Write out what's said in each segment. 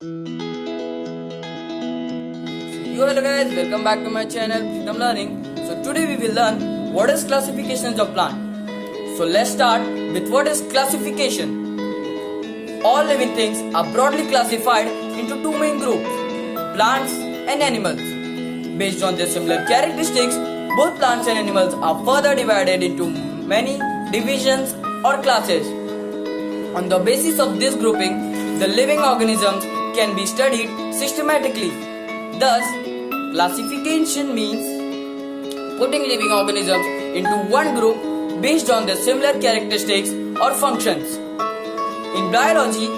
Hello guys, welcome back to my channel Pritam Learning. So today we will learn what is classifications of plant. So let's start with what is classification. All living things are broadly classified into two main groups, plants and animals. Based on their similar characteristics, both plants and animals are further divided into many divisions or classes. On the basis of this grouping, the living organisms can be studied systematically. Thus, classification means putting living organisms into one group based on their similar characteristics or functions. In biology,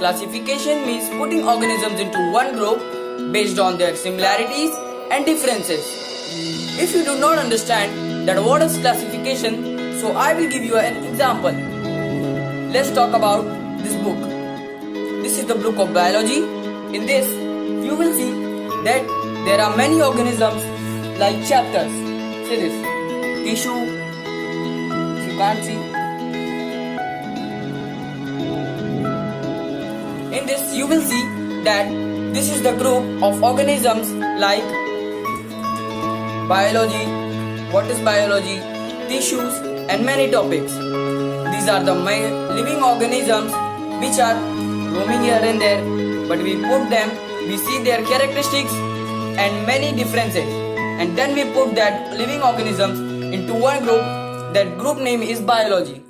classification means putting organisms into one group based on their similarities and differences. If you do not understand that what is classification, so I will give you an example. Let's talk about this book. This is the book of biology. In this, you will see that there are many organisms like chapters. See this, tissue, if you can't see. In this, you will see that this is the group of organisms like biology, what is biology, tissues and many topics. These are the living organisms which are roaming here and there, but we put them, we see their characteristics and many differences, and then we put that living organisms into one group. That group name is biology.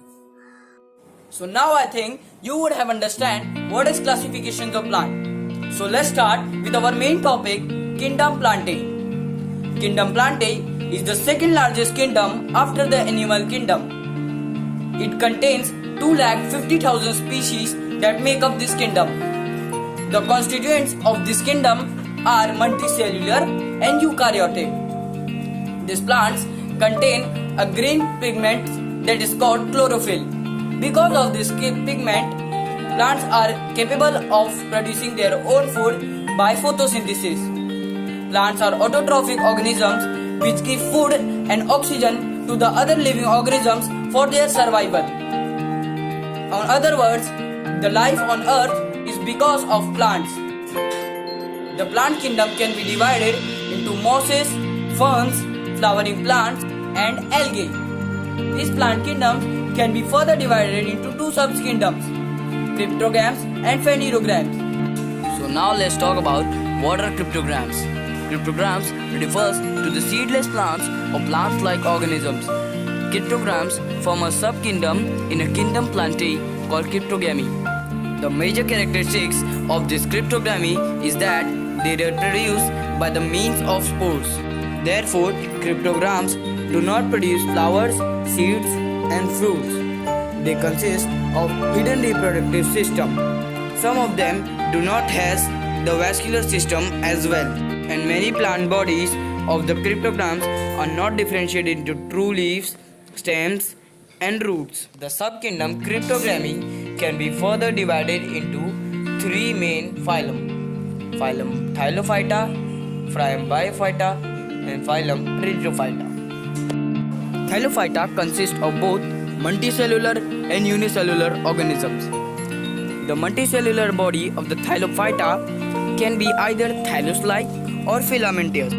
So now I think you would have understand what is classifications of plant. So let's start with our main topic, kingdom Plantae. Kingdom Plantae is the second largest kingdom after the animal kingdom. It contains 250,000 species that make up this kingdom. The constituents of this kingdom are multicellular and eukaryotic. These plants contain a green pigment that is called chlorophyll. Because of this pigment, plants are capable of producing their own food by photosynthesis. Plants are autotrophic organisms which give food and oxygen to the other living organisms for their survival. In other words, the life on earth is because of plants. The plant kingdom can be divided into mosses, ferns, flowering plants and algae. These plant kingdoms can be further divided into two sub-kingdoms, cryptogams and phanerogams. So now let's talk about what are cryptogams. Cryptogams refers to the seedless plants or plant-like organisms. Cryptogams form a sub-kingdom in a kingdom Plantae called cryptogamy. The major characteristics of this cryptogamy is that they reproduce by the means of spores. Therefore, cryptograms do not produce flowers, seeds and fruits. They consist of hidden reproductive system. Some of them do not have the vascular system as well. And many plant bodies of the cryptograms are not differentiated into true leaves, stems and roots. The subkingdom cryptogamy can be further divided into three main phylum. Phylum Thylophyta, phylum Biophyta and phylum Rhizophyta. Thylophyta consists of both multicellular and unicellular organisms. The multicellular body of the Thylophyta can be either thallus-like or filamentous.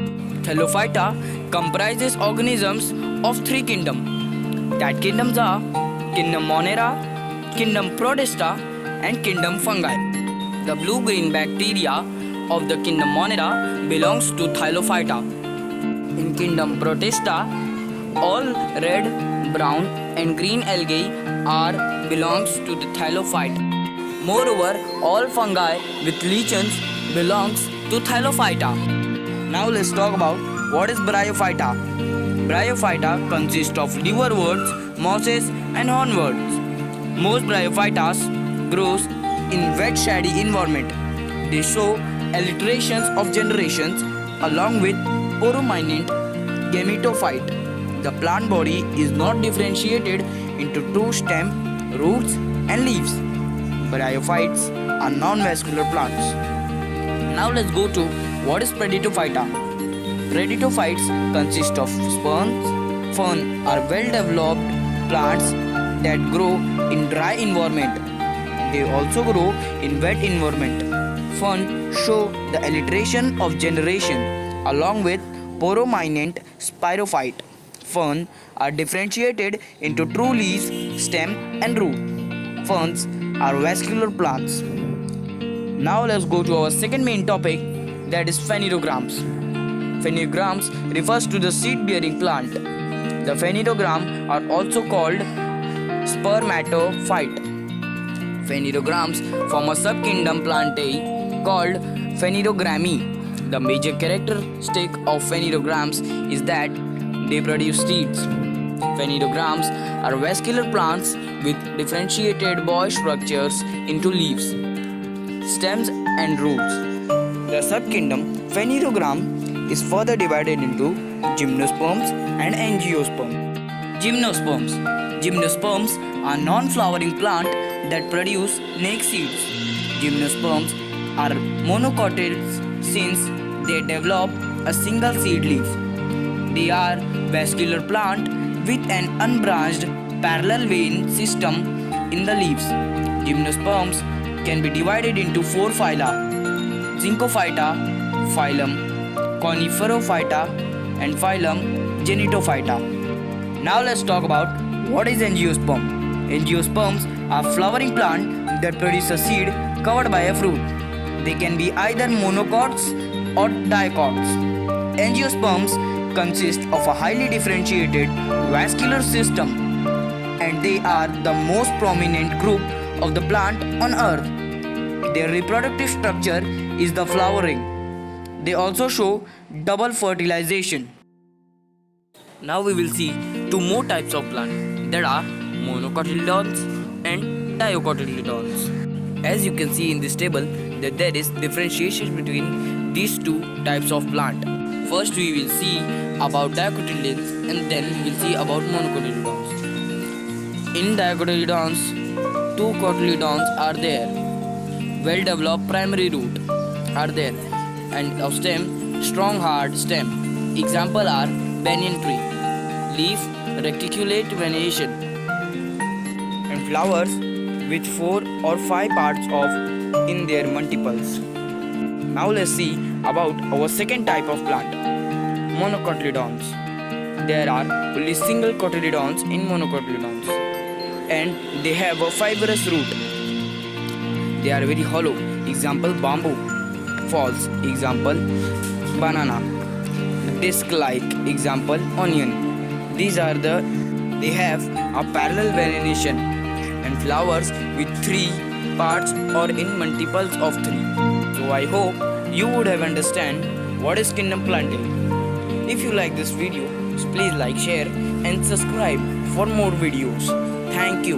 Thylophyta comprises organisms of three kingdoms. That kingdoms are kingdom Monera, kingdom Protista and kingdom Fungi. The blue-green bacteria of the kingdom Monera belongs to Thylophyta. In kingdom Protista, all red, brown and green algae belongs to the Thylophyta. Moreover, all fungi with lichens belongs to Thylophyta. Now let's talk about what is Bryophyta. Bryophyta consists of liverworts, mosses and hornworts. Most Bryophytas grows in wet shady environment. They show alliterations of generations along with porominant gametophyte. The plant body is not differentiated into true stem, roots and leaves. Bryophytes are non-vascular plants. Now let's go to what is Preditophyta. Preditophytes consist of ferns. Ferns are well-developed plants that grow in dry environment. They also grow in wet environment. fern show the alliteration of generation along with prominent spirophyte. Ferns are differentiated into true leaves, stem and root. Ferns are vascular plants. Now let's go to our second main topic, that is phanerogams. Phanerogams refers to the seed-bearing plant. The phanerogram are also called spermatophyte. Phanerograms form a subkingdom Plantae called phanerogrammy. The major characteristic of phanerograms is that they produce seeds. Phanerograms are vascular plants with differentiated boy structures into leaves, stems and roots. The subkingdom phanerogram is further divided into gymnosperms and angiosperms. Gymnosperms. Gymnosperms are non-flowering plant that produce naked seeds. Gymnosperms are monocotyleds since they develop a single seed leaf. They are vascular plant with an unbranched parallel vein system in the leaves. Gymnosperms can be divided into four phyla: Zincophyta, phylum Coniferophyta, and phylum Genitophyta. Now let's talk about what is angiosperm. Angiosperms are flowering plant that produce a seed covered by a fruit. They can be either monocots or dicots. Angiosperms consist of a highly differentiated vascular system, and they are the most prominent group of the plant on earth. Their reproductive structure is the flowering. They also show double fertilization. Now we will see two more types of plant, that are monocotyledons and dicotyledons. As you can see in this table that there is differentiation between these two types of plant. First we will see about dicotyledons and then we will see about monocotyledons. In dicotyledons, two cotyledons are there. Well developed primary root are there and a stem, strong hard stem. Example are banyan tree, leaf reticulate venation, and flowers with 4 or 5 parts of in their multiples. Now let's see about our second type of plant, monocotyledons. There are only single cotyledons in monocotyledons and they have a fibrous root. They are very hollow. Example bamboo. False. Example banana. Disc-like. Example onion. They have a parallel venation and flowers with 3 parts or in multiples of 3. So I hope you would have understand what is kingdom Plantae. If you like this video, please like, share and subscribe for more videos. Thank you.